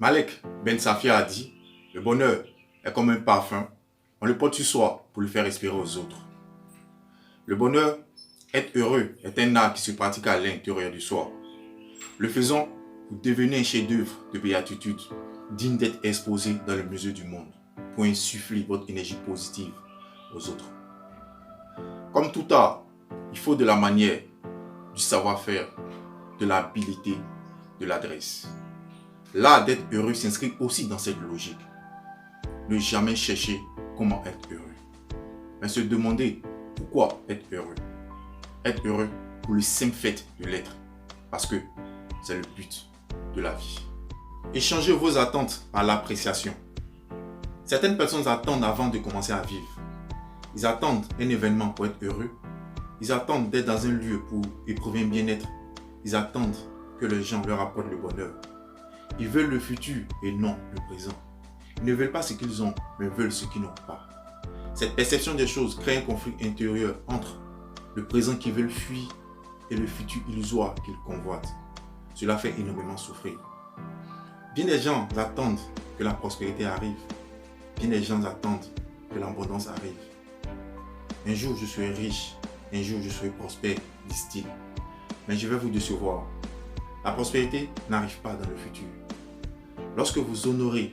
Malek Ben Safia a dit: le bonheur est comme un parfum, on le porte sur soi pour le faire respirer aux autres. Le bonheur, être heureux, est un art qui se pratique à l'intérieur de soi. Le faisant, vous devenez un chef-d'œuvre de béatitude, digne d'être exposé dans le musée du monde, pour insuffler votre énergie positive aux autres. Comme tout art, il faut de la manière, du savoir-faire, de l'habileté, de l'adresse. L'art d'être heureux s'inscrit aussi dans cette logique. Ne jamais chercher comment être heureux, mais se demander pourquoi être heureux. Être heureux pour le simple fait de l'être, parce que c'est le but de la vie. Échangez vos attentes par l'appréciation. Certaines personnes attendent avant de commencer à vivre. Ils attendent un événement pour être heureux. Ils attendent d'être dans un lieu pour éprouver un bien-être. Ils attendent que les gens leur apportent le bonheur. Ils veulent le futur et non le présent. Ils ne veulent pas ce qu'ils ont, mais veulent ce qu'ils n'ont pas. Cette perception des choses crée un conflit intérieur entre le présent qu'ils veulent fuir et le futur illusoire qu'ils convoitent. Cela fait énormément souffrir. Bien des gens attendent que la prospérité arrive. Bien des gens attendent que l'abondance arrive. Un jour je serai riche, un jour je serai prospère, disent-ils. Mais je vais vous décevoir. La prospérité n'arrive pas dans le futur. Lorsque vous honorez,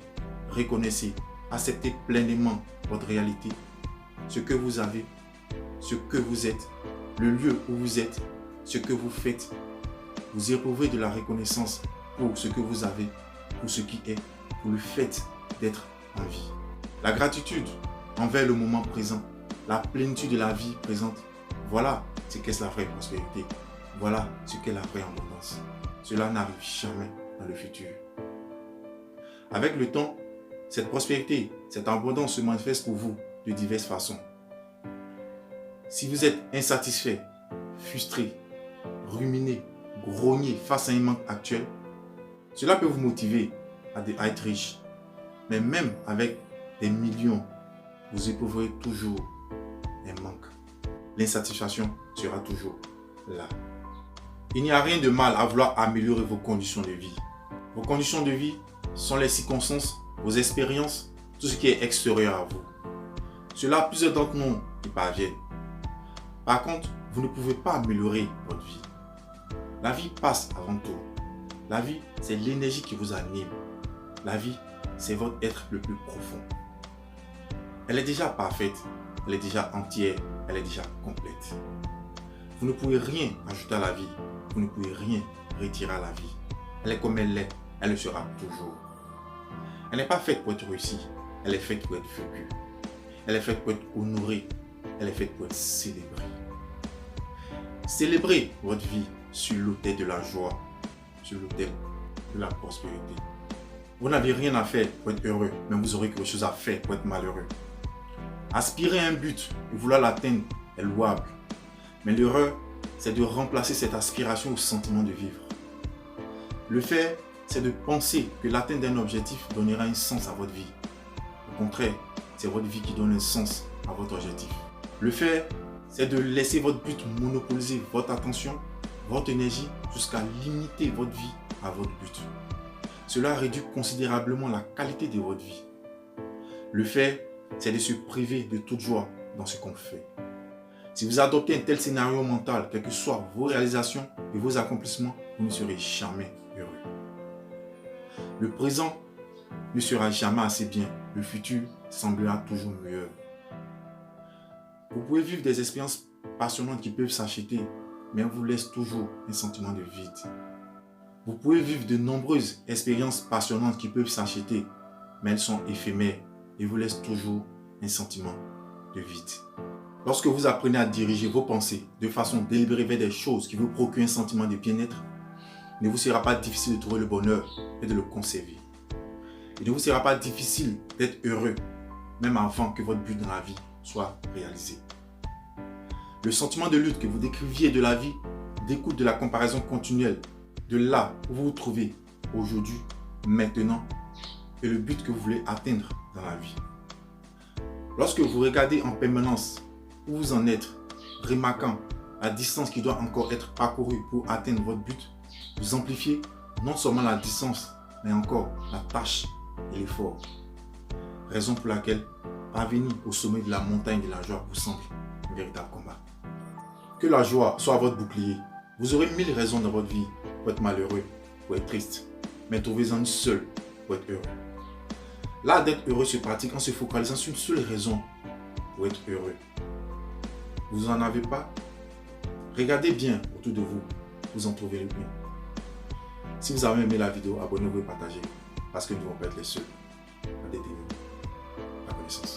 reconnaissez, acceptez pleinement votre réalité, ce que vous avez, ce que vous êtes, le lieu où vous êtes, ce que vous faites, vous éprouvez de la reconnaissance pour ce que vous avez, pour ce qui est, pour le fait d'être en vie. La gratitude envers le moment présent, la plénitude de la vie présente, voilà ce qu'est la vraie prospérité. Voilà ce qu'est la vraie abondance. Cela n'arrive jamais dans le futur. Avec le temps, cette prospérité, cette abondance se manifeste pour vous de diverses façons. Si vous êtes insatisfait, frustré, ruminé, grogné face à un manque actuel, cela peut vous motiver à être riche. Mais même avec des millions, vous éprouverez toujours un manque. L'insatisfaction sera toujours là. Il n'y a rien de mal à vouloir améliorer vos conditions de vie. Vos conditions de vie sont les circonstances, vos expériences, tout ce qui est extérieur à vous. Cela, plusieurs d'entre nous y parviennent. Par contre, vous ne pouvez pas améliorer votre vie. La vie passe avant tout. La vie, c'est l'énergie qui vous anime. La vie, c'est votre être le plus profond. Elle est déjà parfaite, elle est déjà entière, elle est déjà complète. Vous ne pouvez rien ajouter à la vie, vous ne pouvez rien retirer à la vie. Elle est comme elle est, elle le sera toujours. Elle n'est pas faite pour être réussie, elle est faite pour être vécue. Elle est faite pour être honorée, elle est faite pour être célébrée. Célébrez votre vie sur l'autel de la joie, sur l'autel de la prospérité. Vous n'avez rien à faire pour être heureux, mais vous aurez quelque chose à faire pour être malheureux. Aspirer à un but et vouloir l'atteindre est louable. Mais l'erreur, c'est de remplacer cette aspiration au sentiment de vivre. Le fait, c'est de penser que l'atteinte d'un objectif donnera un sens à votre vie. Au contraire, c'est votre vie qui donne un sens à votre objectif. Le fait, c'est de laisser votre but monopoliser votre attention, votre énergie, jusqu'à limiter votre vie à votre but. Cela réduit considérablement la qualité de votre vie. Le fait, c'est de se priver de toute joie dans ce qu'on fait. Si vous adoptez un tel scénario mental, quelles que soient vos réalisations et vos accomplissements, vous ne serez jamais heureux. Le présent ne sera jamais assez bien. Le futur semblera toujours meilleur. Vous pouvez vivre des expériences passionnantes qui peuvent s'acheter, mais elles vous laissent toujours un sentiment de vide. Vous pouvez vivre de nombreuses expériences passionnantes qui peuvent s'acheter, mais elles sont éphémères et vous laissent toujours un sentiment de vide. Lorsque vous apprenez à diriger vos pensées de façon délibérée vers des choses qui vous procurent un sentiment de bien-être, il ne vous sera pas difficile de trouver le bonheur et de le conserver. Il ne vous sera pas difficile d'être heureux, même avant que votre but dans la vie soit réalisé. Le sentiment de lutte que vous décriviez de la vie découle de la comparaison continuelle de là où vous vous trouvez aujourd'hui, maintenant, et le but que vous voulez atteindre dans la vie. Lorsque vous regardez en permanence où vous en êtes, remarquant la distance qui doit encore être parcourue pour atteindre votre but, vous amplifiez non seulement la distance, mais encore la tâche et l'effort. Raison pour laquelle parvenir au sommet de la montagne de la joie vous semble un véritable combat. Que la joie soit votre bouclier. Vous aurez 1000 raisons dans votre vie pour être malheureux, pour être triste, mais trouvez-en une seule pour être heureux. L'art d'être heureux se pratique en se focalisant sur une seule raison pour être heureux. Vous n'en avez pas? Regardez bien autour de vous, vous en trouvez le bien. Si vous avez aimé la vidéo, abonnez-vous et partagez, parce que nous ne devons pas être les seuls à détenir la connaissance.